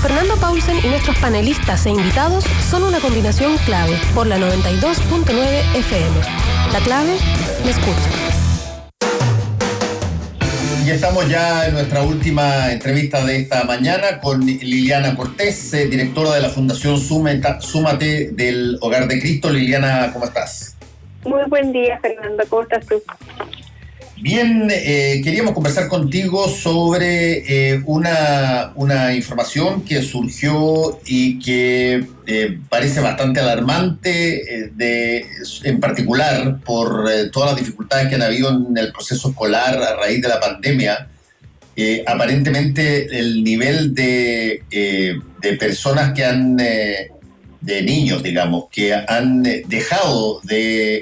Fernando Paulsen y nuestros panelistas e invitados son una combinación clave por la 92.9 FM. La clave, me escucha. Y estamos ya en nuestra última entrevista de esta mañana con Liliana Cortés, directora de la Fundación Súmate del Hogar de Cristo. Liliana, ¿cómo estás? Muy buen día, Fernando. ¿Cómo estás tú? Bien, queríamos conversar contigo sobre una información que surgió y que parece bastante alarmante, en particular por todas las dificultades que han habido en el proceso escolar a raíz de la pandemia. Aparentemente el nivel de personas que han... de niños, digamos, que han dejado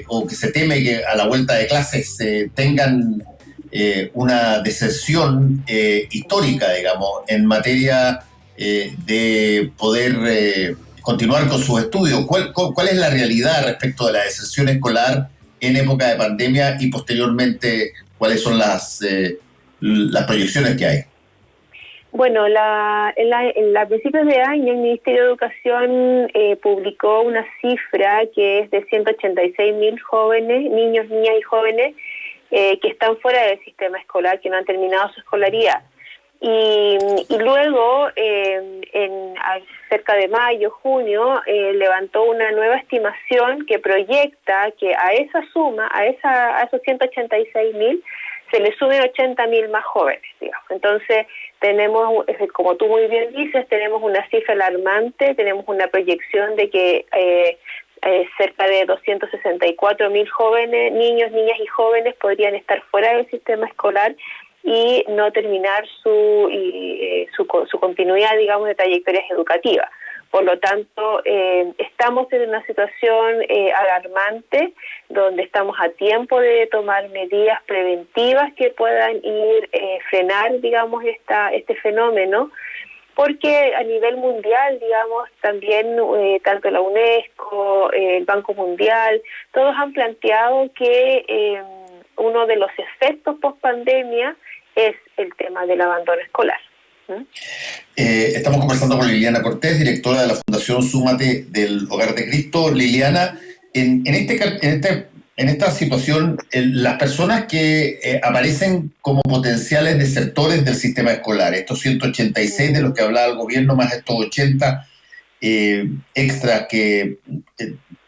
o que se teme que a la vuelta de clases tengan una deserción histórica, digamos, en materia de poder continuar con sus estudios. ¿Cuál es la realidad respecto de la deserción escolar en época de pandemia y posteriormente cuáles son las proyecciones que hay? Bueno, a principios de año el Ministerio de Educación publicó una cifra que es de 186.000 jóvenes, niños, niñas y jóvenes que están fuera del sistema escolar, que no han terminado su escolaridad. Y luego, cerca de mayo, junio, levantó una nueva estimación que proyecta que a esa suma, a esos 186.000, se le suben 80.000 más jóvenes, digamos. Entonces, tenemos, como tú muy bien dices, tenemos una cifra alarmante, tenemos una proyección de que cerca de 264.000 jóvenes, niños, niñas y jóvenes podrían estar fuera del sistema escolar y no terminar su continuidad, digamos, de trayectorias educativas. Por lo tanto, estamos en una situación alarmante donde estamos a tiempo de tomar medidas preventivas que puedan frenar, digamos, este fenómeno, porque a nivel mundial, digamos, también tanto la UNESCO, el Banco Mundial, todos han planteado que uno de los efectos post-pandemia es el tema del abandono escolar. Estamos conversando con Liliana Cortés, directora de la Fundación Súmate del Hogar de Cristo. Liliana, en esta situación, las personas que aparecen como potenciales desertores del sistema escolar, estos 186 de los que hablaba el gobierno, más estos 80 extras que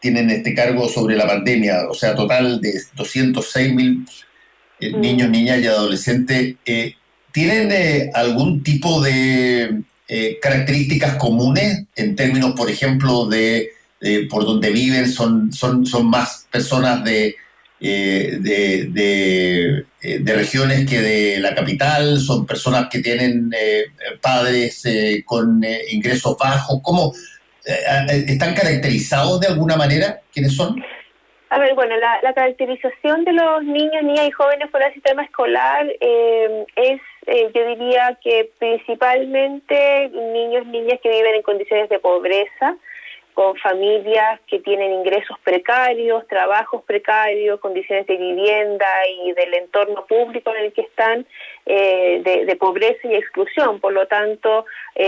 tienen este cargo sobre la pandemia, o sea, total de 206.000 niños, niñas y adolescentes, ¿tienen algún tipo de características comunes en términos, por ejemplo, de por donde viven? ¿Son más personas de regiones que de la capital? ¿Son personas que tienen padres con ingresos bajos? ¿Cómo están caracterizados de alguna manera? ¿Quiénes son? A ver, bueno, la caracterización de los niños, niñas y jóvenes fuera del sistema escolar es, yo diría que principalmente niños, niñas que viven en condiciones de pobreza, con familias que tienen ingresos precarios, trabajos precarios, condiciones de vivienda y del entorno público en el que están, de pobreza y exclusión. Por lo tanto,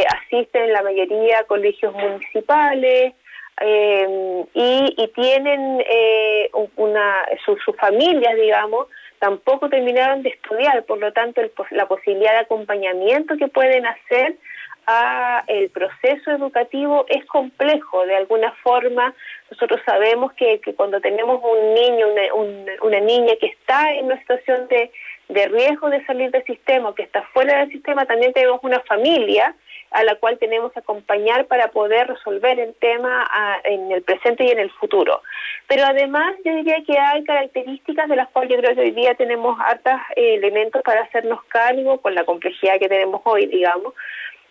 asisten la mayoría a colegios municipales, y tienen sus familias, digamos, tampoco terminaron de estudiar. Por lo tanto, la posibilidad de acompañamiento que pueden hacer a el proceso educativo es complejo. De alguna forma, nosotros sabemos que cuando tenemos un niño, una niña que está en una situación de riesgo de salir del sistema o que está fuera del sistema, también tenemos una familia a la cual tenemos que acompañar para poder resolver el tema en el presente y en el futuro. Pero además yo diría que hay características de las cuales yo creo que hoy día tenemos hartos elementos para hacernos cargo con la complejidad que tenemos hoy, digamos,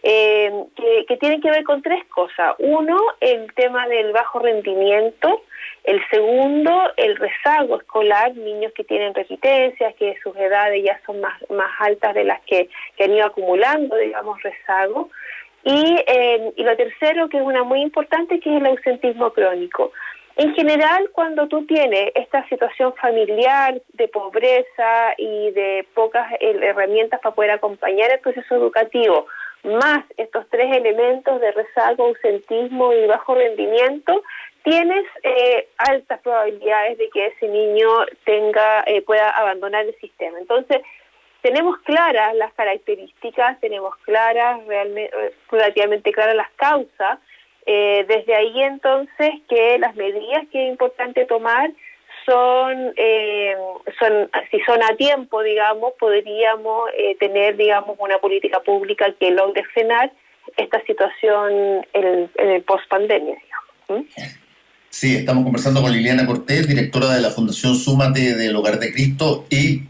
que tienen que ver con tres cosas. Uno, el tema del bajo rendimiento. El segundo, el rezago escolar, niños que tienen repitencias, que sus edades ya son más altas de las que han ido acumulando, digamos, rezago. Y lo tercero, que es una muy importante, que es el ausentismo crónico. En general, cuando tú tienes esta situación familiar de pobreza y de pocas herramientas para poder acompañar el proceso educativo, más estos tres elementos de rezago, ausentismo y bajo rendimiento, tienes altas probabilidades de que ese niño pueda abandonar el sistema. Entonces, tenemos claras las características, tenemos relativamente claras las causas. Desde ahí entonces que las medidas que es importante tomar si son a tiempo, digamos, podríamos tener, digamos, una política pública que logre frenar esta situación en el post-pandemia, digamos. Sí, estamos conversando con Liliana Cortés, directora de la Fundación Súmate del Hogar de Cristo, y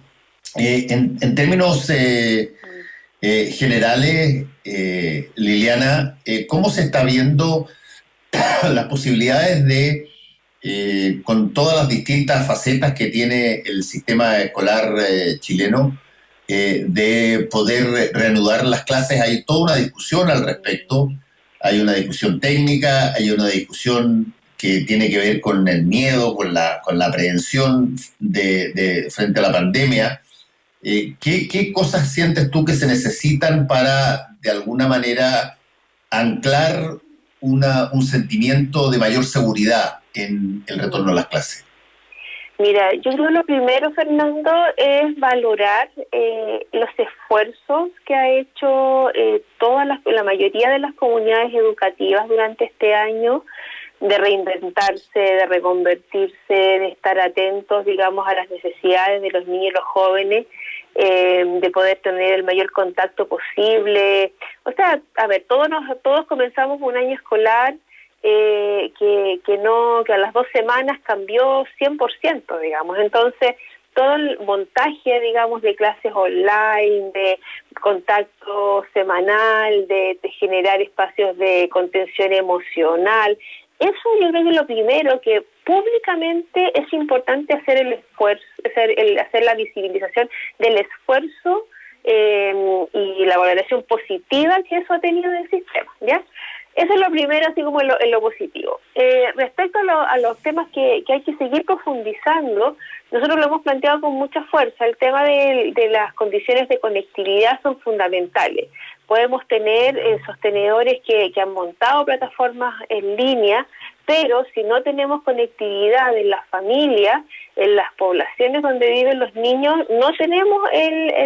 en términos generales, Liliana, ¿cómo se está viendo las posibilidades de, con todas las distintas facetas que tiene el sistema escolar chileno, de poder reanudar las clases? Hay toda una discusión al respecto, hay una discusión técnica, hay una discusión que tiene que ver con el miedo, con la prevención frente a la pandemia. ¿Qué cosas sientes tú que se necesitan para, de alguna manera, anclar un sentimiento de mayor seguridad en el retorno a las clases? Mira, yo creo que lo primero, Fernando, es valorar los esfuerzos que ha hecho la mayoría de las comunidades educativas durante este año, de reinventarse, de reconvertirse, de estar atentos, digamos, a las necesidades de los niños y los jóvenes, de poder tener el mayor contacto posible. O sea, a ver, todos comenzamos un año escolar que a las 2 semanas cambió 100%, digamos. Entonces, todo el montaje, digamos, de clases online, de contacto semanal, de generar espacios de contención emocional, eso yo creo que es lo primero, que públicamente es importante hacer el esfuerzo, hacer la visibilización del esfuerzo y la valoración positiva que eso ha tenido en el sistema, ¿ya? Eso es lo primero, así como en lo positivo. Respecto a los temas que hay que seguir profundizando, nosotros lo hemos planteado con mucha fuerza. El tema de las condiciones de conectividad son fundamentales. Podemos tener sostenedores que han montado plataformas en línea, pero si no tenemos conectividad en las familias, en las poblaciones donde viven los niños, no tenemos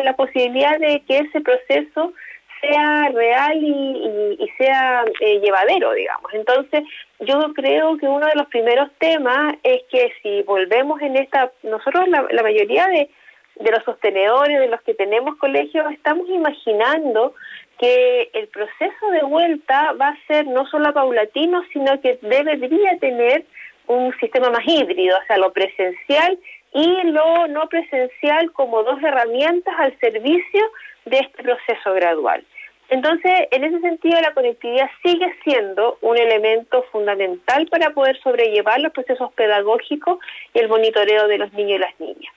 la posibilidad de que ese proceso sea real y sea llevadero, digamos. Entonces, yo creo que uno de los primeros temas es que si volvemos nosotros la mayoría de los sostenedores, de los que tenemos colegios, estamos imaginando que el proceso de vuelta va a ser no solo paulatino, sino que debería tener un sistema más híbrido, o sea, lo presencial y lo no presencial como dos herramientas al servicio de este proceso gradual. Entonces, en ese sentido, la conectividad sigue siendo un elemento fundamental para poder sobrellevar los procesos pedagógicos y el monitoreo de los niños y las niñas.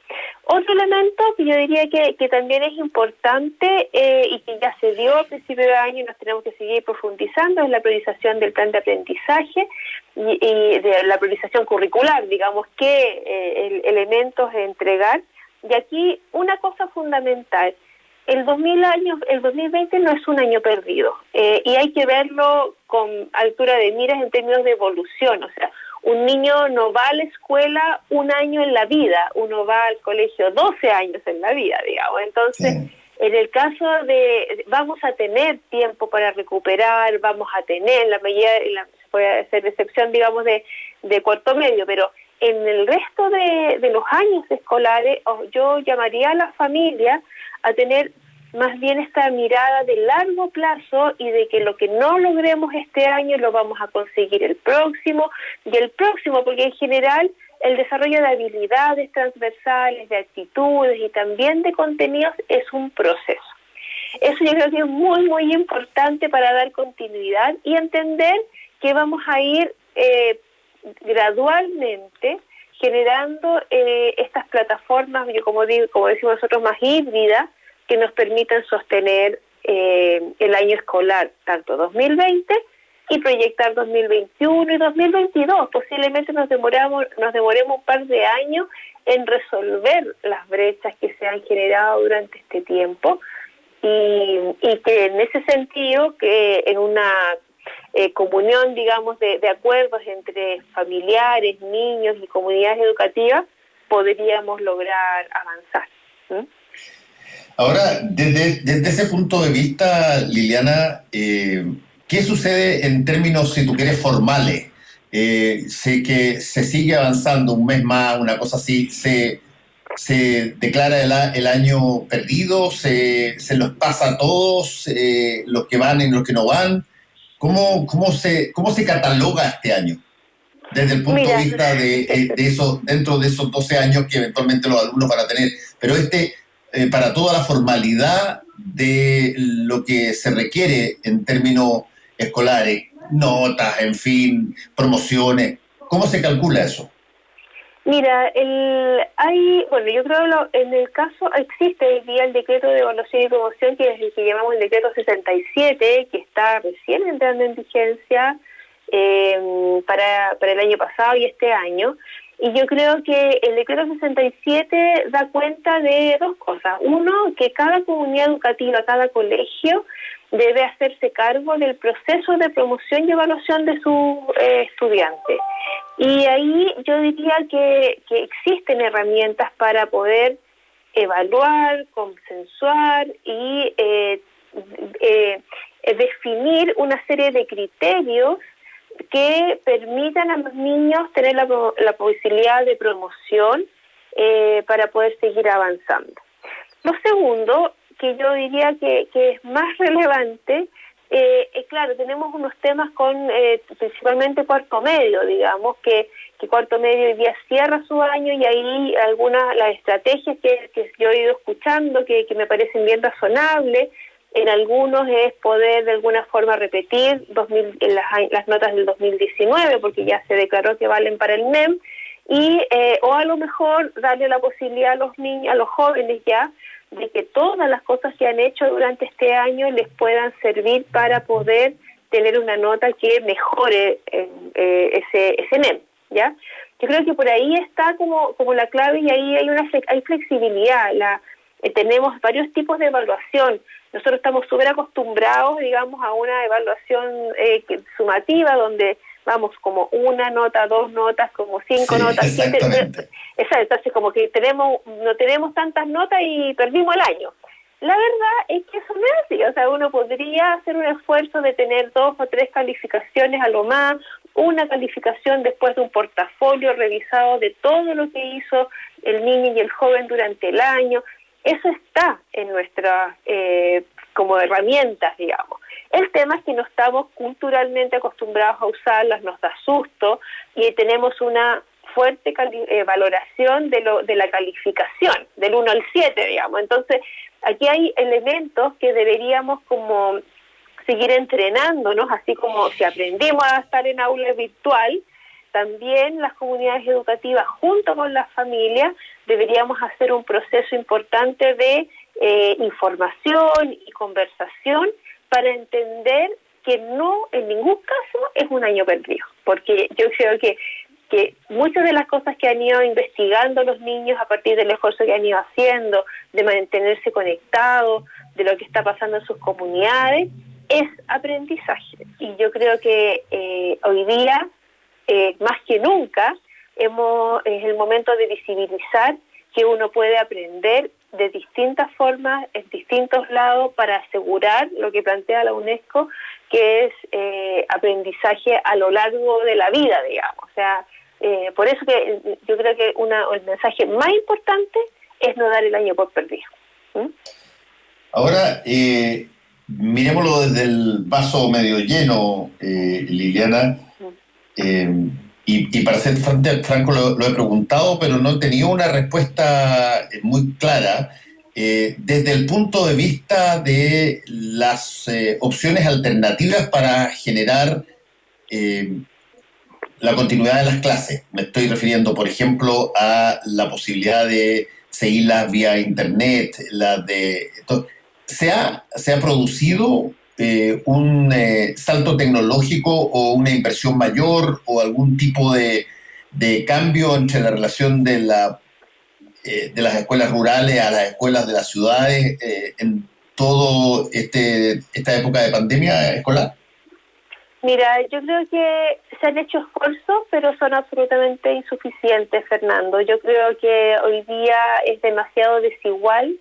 Otro elemento que yo diría que también es importante y que ya se dio a principio de año y nos tenemos que seguir profundizando es la priorización del plan de aprendizaje y de la priorización curricular, digamos, qué elementos entregar. Y aquí una cosa fundamental. El 2020 no es un año perdido y hay que verlo con altura de miras en términos de evolución. O sea, un niño no va a la escuela un año en la vida, uno va al colegio 12 años en la vida, digamos. Entonces, sí. En el caso vamos a tener tiempo para recuperar, vamos a tener la medida, se puede hacer excepción, digamos, de cuarto medio, pero en el resto de los años escolares yo llamaría a la familia a tener más bien esta mirada de largo plazo y de que lo que no logremos este año lo vamos a conseguir el próximo y el próximo, porque en general el desarrollo de habilidades transversales, de actitudes y también de contenidos es un proceso. Eso yo creo que es muy, muy importante para dar continuidad y entender que vamos a ir gradualmente generando estas plataformas, como decimos nosotros, más híbridas, que nos permitan sostener el año escolar, tanto 2020 y proyectar 2021 y 2022. Posiblemente nos demoremos un par de años en resolver las brechas que se han generado durante este tiempo, y que en ese sentido, que en una comunión, digamos, de acuerdos entre familiares, niños y comunidades educativas, podríamos lograr avanzar. ¿Mm? Ahora, desde ese punto de vista, Liliana, ¿qué sucede en términos, si tú quieres, formales? Sé que se sigue avanzando un mes más, una cosa así, se declara el año perdido, se los pasa a todos, los que van y los que no van. ¿Cómo se cataloga este año? Desde el punto de vista de eso, dentro de esos 12 años que eventualmente los alumnos van a tener. Pero para toda la formalidad de lo que se requiere en términos escolares, notas, en fin, promociones, ¿cómo se calcula eso? Mira, yo creo en el caso existe hoy día el decreto de evaluación y promoción, que es el que llamamos el decreto 67, que está recién entrando en vigencia para el año pasado y este año. Y yo creo que el decreto 67 da cuenta de dos cosas. Uno, que cada comunidad educativa, cada colegio, debe hacerse cargo del proceso de promoción y evaluación de sus estudiantes. Y ahí yo diría que existen herramientas para poder evaluar, consensuar y definir una serie de criterios que permitan a los niños tener la posibilidad de promoción para poder seguir avanzando. Lo segundo, que yo diría que es más relevante, claro, tenemos unos temas con principalmente cuarto medio, digamos, que cuarto medio hoy día cierra su año, y ahí las estrategias que yo he ido escuchando que me parecen bien razonables. En algunos es poder de alguna forma repetir las notas del 2019, porque ya se declaró que valen para el NEM, o a lo mejor darle la posibilidad a los niños, a los jóvenes ya, de que todas las cosas que han hecho durante este año les puedan servir para poder tener una nota que mejore ese NEM, ¿ya? Yo creo que por ahí está como la clave, y ahí hay flexibilidad. Tenemos varios tipos de evaluación. Nosotros estamos súper acostumbrados, digamos, a una evaluación sumativa, donde vamos como una nota, dos notas, como cinco notas, siete. Exacto, así como que no tenemos tantas notas y perdimos el año. La verdad es que eso no es así. O sea, uno podría hacer un esfuerzo de tener 2 o 3 calificaciones a lo más, una calificación después de un portafolio revisado de todo lo que hizo el niño y el joven durante el año. Eso está en nuestras como herramientas, digamos. El tema es que no estamos culturalmente acostumbrados a usarlas, nos da susto, y tenemos una fuerte valoración de la calificación, del 1 al 7, digamos. Entonces, aquí hay elementos que deberíamos como seguir entrenándonos, así como si aprendimos a estar en aula virtual, también las comunidades educativas junto con las familias deberíamos hacer un proceso importante de información y conversación para entender que no, en ningún caso, es un año perdido, porque yo creo que muchas de las cosas que han ido investigando los niños a partir del esfuerzo que han ido haciendo, de mantenerse conectados, de lo que está pasando en sus comunidades, es aprendizaje. Y yo creo que hoy día, más que nunca, es el momento de visibilizar que uno puede aprender de distintas formas, en distintos lados, para asegurar lo que plantea la UNESCO, que es aprendizaje a lo largo de la vida, digamos. O sea, por eso que yo creo que el mensaje más importante es no dar el año por perdido. ¿Mm? Ahora, miremoslo desde el vaso medio lleno, Liliana. Y para ser franco, lo he preguntado, pero no he tenido una respuesta muy clara. Desde el punto de vista de las opciones alternativas para generar la continuidad de las clases. Me estoy refiriendo, por ejemplo, a la posibilidad de seguirlas vía internet. ¿Se ha producido un salto tecnológico o una inversión mayor o algún tipo de cambio entre la relación de las escuelas rurales a las escuelas de las ciudades todo esta época de pandemia escolar? Mira, yo creo que se han hecho esfuerzos, pero son absolutamente insuficientes, Fernando. Yo creo que hoy día es demasiado desigual.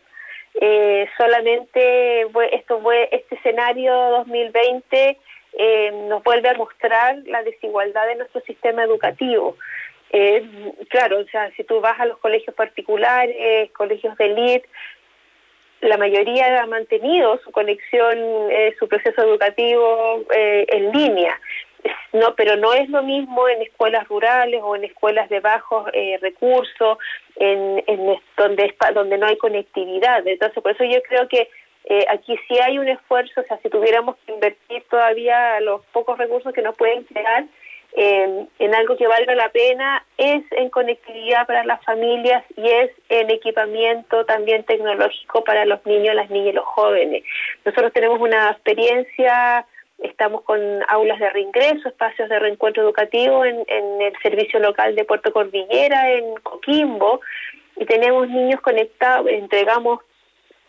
Solamente este escenario 2020 nos vuelve a mostrar la desigualdad de nuestro sistema educativo. Claro, o sea, si tú vas a los colegios particulares, colegios de élite, la mayoría ha mantenido su conexión, su proceso educativo en línea. No, pero no es lo mismo en escuelas rurales o en escuelas de bajos recursos, donde no hay conectividad. Entonces, por eso yo creo que aquí sí hay un esfuerzo. O sea, si tuviéramos que invertir todavía los pocos recursos que nos pueden quedar en algo que valga la pena, es en conectividad para las familias y es en equipamiento también tecnológico para los niños, las niñas y los jóvenes. Nosotros tenemos una experiencia. Estamos con aulas de reingreso, espacios de reencuentro educativo en el servicio local de Puerto Cordillera, en Coquimbo, y tenemos niños conectados. Entregamos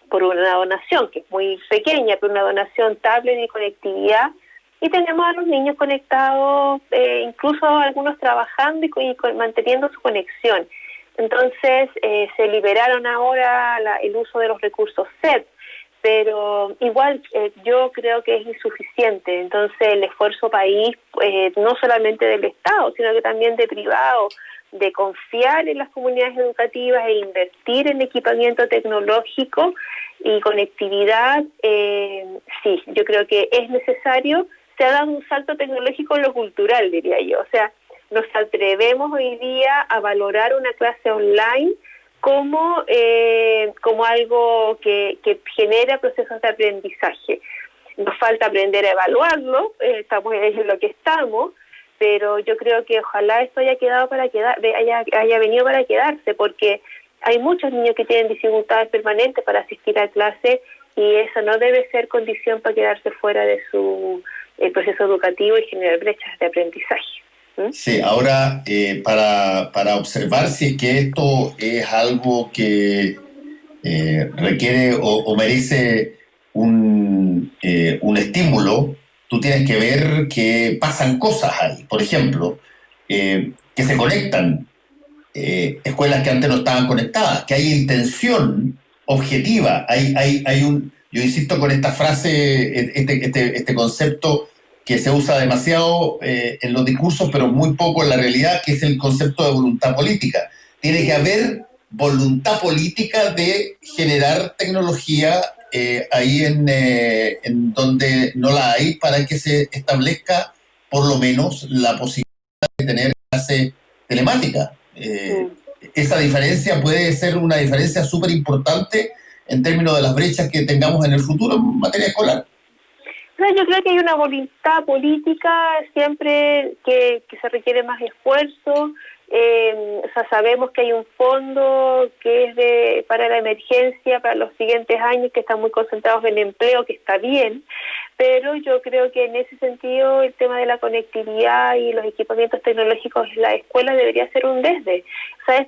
por una donación, que es muy pequeña, pero una donación tablet y conectividad, y tenemos a los niños conectados, incluso algunos trabajando y manteniendo su conexión. Entonces, se liberaron ahora el uso de los recursos SEP, pero igual yo creo que es insuficiente. Entonces el esfuerzo país, no solamente del Estado, sino que también de privado, de confiar en las comunidades educativas e invertir en equipamiento tecnológico y conectividad, sí, yo creo que es necesario. Se ha dado un salto tecnológico en lo cultural, diría yo. O sea, nos atrevemos hoy día a valorar una clase online como algo que genera procesos de aprendizaje. Nos falta aprender a evaluarlo, estamos en lo que estamos, pero yo creo que ojalá esto haya venido para quedarse, porque hay muchos niños que tienen dificultades permanentes para asistir a clase, y eso no debe ser condición para quedarse fuera de su proceso educativo y generar brechas de aprendizaje. Sí, ahora para observar si es que esto es algo que requiere o merece un estímulo, tú tienes que ver que pasan cosas ahí. Por ejemplo, que se conectan escuelas que antes no estaban conectadas, que hay intención objetiva, yo insisto con esta frase, este concepto que se usa demasiado en los discursos, pero muy poco en la realidad, que es el concepto de voluntad política. Tiene que haber voluntad política de generar tecnología ahí en donde no la hay, para que se establezca por lo menos la posibilidad de tener clase telemática. Esa diferencia puede ser una diferencia súper importante en términos de las brechas que tengamos en el futuro en materia escolar. No, yo creo que hay una voluntad política siempre que se requiere más esfuerzo. O sea, sabemos que hay un fondo que es para la emergencia, para los siguientes años, que están muy concentrados en empleo, que está bien, pero yo creo que en ese sentido el tema de la conectividad y los equipamientos tecnológicos en la escuela debería ser un desde. O sea,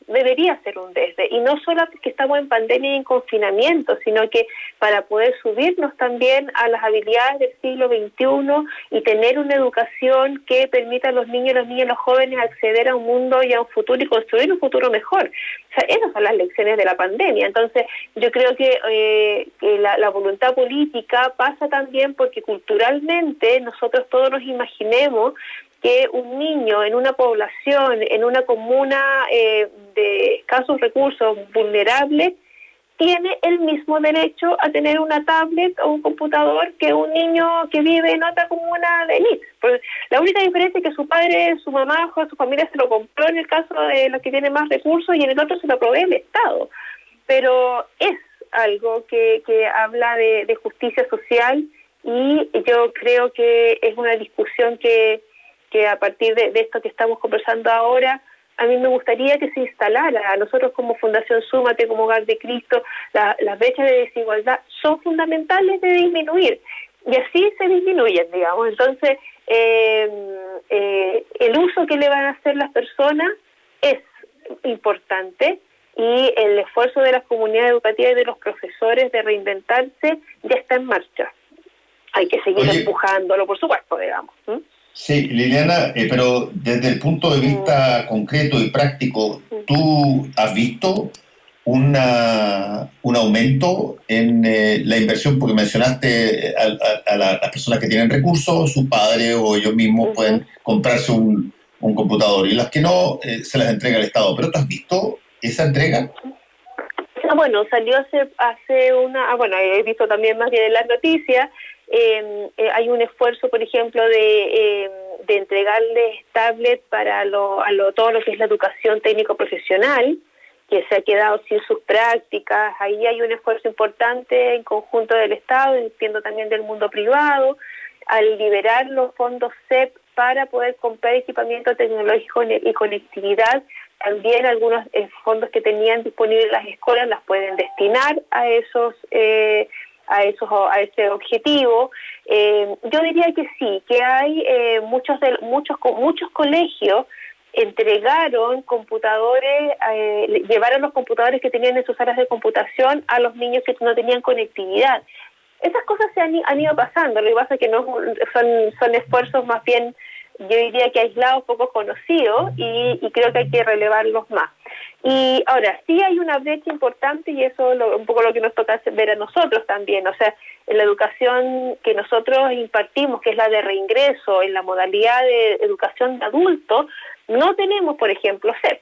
debería ser un desde, y no solo porque estamos en pandemia y en confinamiento, sino que para poder subirnos también a las habilidades del siglo XXI y tener una educación que permita a los niños, los jóvenes acceder a un mundo y a un futuro y construir un futuro mejor. O sea, esas son las lecciones de la pandemia. Entonces, yo creo que la voluntad política pasa también porque culturalmente nosotros todos nos imaginemos que un niño en una población, en una comuna de escasos recursos, vulnerable, tiene el mismo derecho a tener una tablet o un computador que un niño que vive en otra comuna de élite. Pues la única diferencia es que su padre, su mamá o su familia se lo compró en el caso de los que tienen más recursos, y en el otro se lo provee el Estado. Pero es algo que habla de justicia social, y yo creo que es una discusión que a partir de esto que estamos conversando ahora, a mí me gustaría que se instalara. A nosotros como Fundación Súmate, como Hogar de Cristo, las brechas de desigualdad son fundamentales de disminuir, y así se disminuyen, digamos. Entonces, el uso que le van a hacer las personas es importante, y el esfuerzo de las comunidades educativas y de los profesores de reinventarse ya está en marcha. Hay que seguir empujándolo, por supuesto, digamos. Sí, Liliana, pero desde el punto de vista concreto y práctico, ¿tú has visto un aumento en la inversión? Porque mencionaste a las personas que tienen recursos, sus padres o ellos mismos pueden comprarse un computador, y las que no, se las entrega el Estado. ¿Pero tú has visto esa entrega? Bueno, salió hace una... bueno, he visto también más bien en las noticias. Hay un esfuerzo, por ejemplo, de entregarles tablets para todo lo que es la educación técnico-profesional, que se ha quedado sin sus prácticas. Ahí hay un esfuerzo importante en conjunto del Estado, entiendo también del mundo privado, al liberar los fondos CEP para poder comprar equipamiento tecnológico y conectividad. También algunos fondos que tenían disponibles las escuelas las pueden destinar a ese objetivo. Yo diría que sí, que hay muchos colegios entregaron computadores, llevaron los computadores que tenían en sus áreas de computación a los niños que no tenían conectividad. Esas cosas se han ido pasando. Lo que pasa es que no son esfuerzos más bien, yo diría que aislados, poco conocidos, y creo que hay que relevarlos más. Y ahora, sí hay una brecha importante, y eso es un poco lo que nos toca ver a nosotros también. O sea, en la educación que nosotros impartimos, que es la de reingreso, en la modalidad de educación de adultos, no tenemos, por ejemplo, CEP,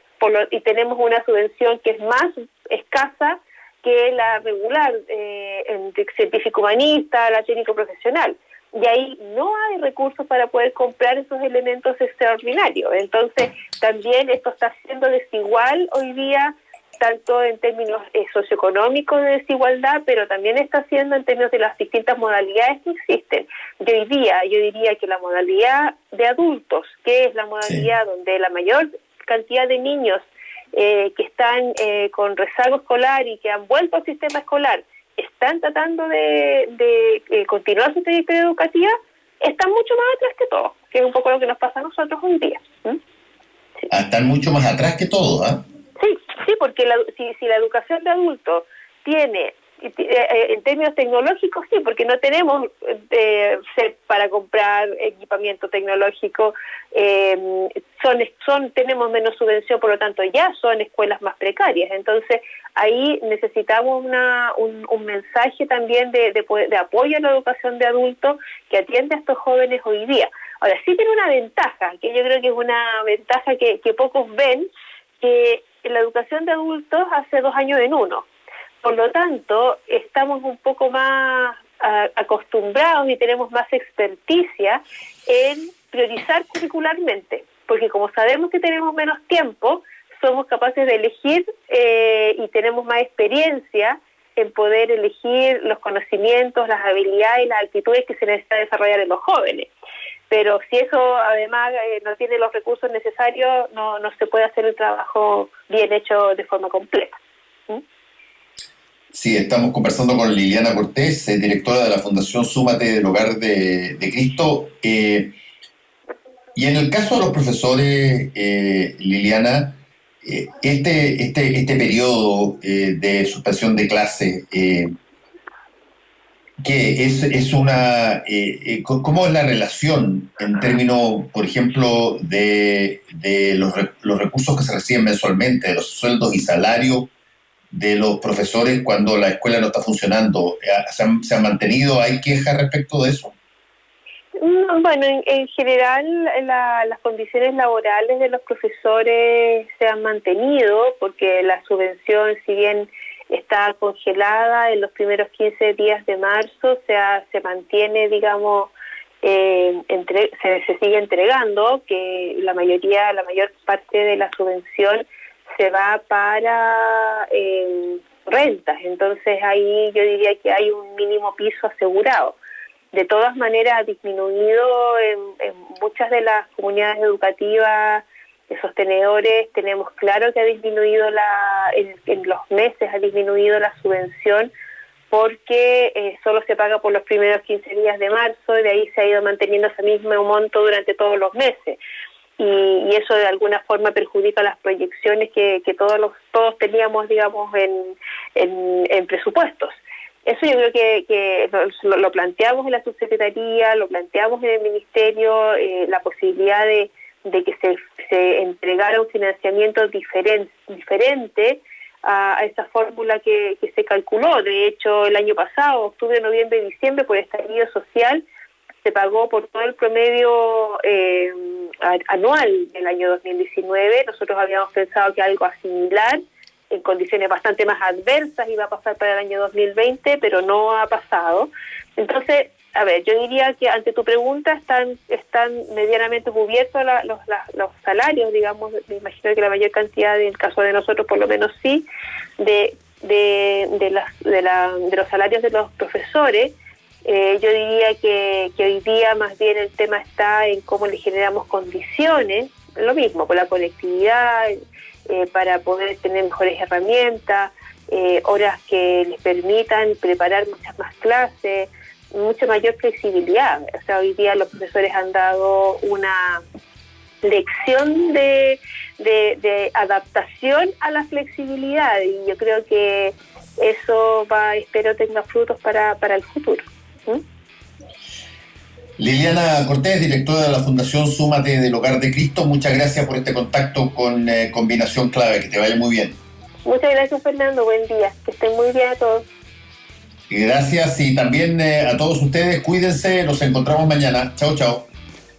y tenemos una subvención que es más escasa que la regular, en científico humanista, la técnico profesional. Y ahí no hay recursos para poder comprar esos elementos extraordinarios. Entonces, también esto está siendo desigual hoy día, tanto en términos socioeconómicos de desigualdad, pero también está siendo en términos de las distintas modalidades que existen. Y hoy día, yo diría que la modalidad de adultos, que es la modalidad donde la mayor cantidad de niños que están con rezago escolar y que han vuelto al sistema escolar, están tratando de continuar su trayectoria educativa, están mucho más atrás que todos, que es un poco lo que nos pasa a nosotros hoy día. Sí. Están mucho más atrás que todos, ¿ah? Sí, porque si la educación de adultos tiene, en términos tecnológicos, sí, porque no tenemos para comprar equipamiento tecnológico, tenemos menos subvención, por lo tanto ya son escuelas más precarias. Entonces ahí necesitamos un mensaje también de apoyo a la educación de adultos que atiende a estos jóvenes hoy día. Ahora, sí tiene una ventaja, que yo creo que es una ventaja que pocos ven, que la educación de adultos hace 2 años en uno. Por lo tanto, estamos un poco más acostumbrados y tenemos más experticia en priorizar curricularmente, porque como sabemos que tenemos menos tiempo, somos capaces de elegir y tenemos más experiencia en poder elegir los conocimientos, las habilidades y las actitudes que se necesita desarrollar en los jóvenes. Pero si eso además no tiene los recursos necesarios, no se puede hacer el trabajo bien hecho de forma completa. Sí, estamos conversando con Liliana Cortés, directora de la Fundación Súmate del Hogar de Cristo. Y en el caso de los profesores, Liliana, este periodo de suspensión de clase, ¿qué es una? ¿Cómo es la relación en términos, por ejemplo, de los recursos que se reciben mensualmente, de los sueldos y salarios de los profesores cuando la escuela no está funcionando? ¿Se han mantenido? ¿Hay quejas respecto de eso? Bueno, en general las condiciones laborales de los profesores se han mantenido, porque la subvención, si bien está congelada en los primeros 15 días de marzo, se mantiene, digamos, se sigue entregando, que la mayor parte de la subvención se va para rentas. Entonces ahí yo diría que hay un mínimo piso asegurado. De todas maneras ha disminuido en muchas de las comunidades educativas de sostenedores. Tenemos claro que ha disminuido en los meses ha disminuido la subvención, porque solo se paga por los primeros 15 días de marzo, y de ahí se ha ido manteniendo ese mismo monto durante todos los meses. y eso de alguna forma perjudica las proyecciones que todos teníamos, digamos, en presupuestos. Eso yo creo que lo planteamos en la subsecretaría, lo planteamos en el ministerio, la posibilidad de que se entregara un financiamiento diferente a esa fórmula que se calculó. De hecho, el año pasado, octubre, noviembre y diciembre, por estallido social, se pagó por todo el promedio anual del año 2019. Nosotros habíamos pensado que algo similar, en condiciones bastante más adversas, iba a pasar para el año 2020, pero no ha pasado. Entonces, a ver, yo diría que ante tu pregunta están medianamente cubiertos los salarios, digamos. Me imagino que la mayor cantidad, en el caso de nosotros por lo menos sí, de los salarios de los profesores. Yo diría que hoy día más bien el tema está en cómo le generamos condiciones, lo mismo, con la conectividad, para poder tener mejores herramientas, horas que les permitan preparar muchas más clases, mucha mayor flexibilidad. O sea, hoy día los profesores han dado una lección de adaptación a la flexibilidad, y yo creo que eso espero tenga frutos para el futuro. Liliana Cortés, directora de la Fundación Súmate del Hogar de Cristo, muchas gracias por este contacto con Combinación Clave, que te vaya muy bien. Muchas gracias, Fernando, buen día, que estén muy bien a todos. Gracias, y también a todos ustedes, cuídense, nos encontramos mañana. Chao, chao.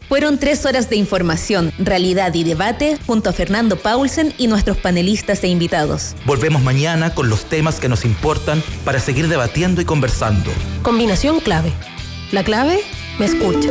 Fueron 3 horas de información, realidad y debate junto a Fernando Paulsen y nuestros panelistas e invitados. Volvemos mañana con los temas que nos importan para seguir debatiendo y conversando. Combinación Clave. La clave me escucha.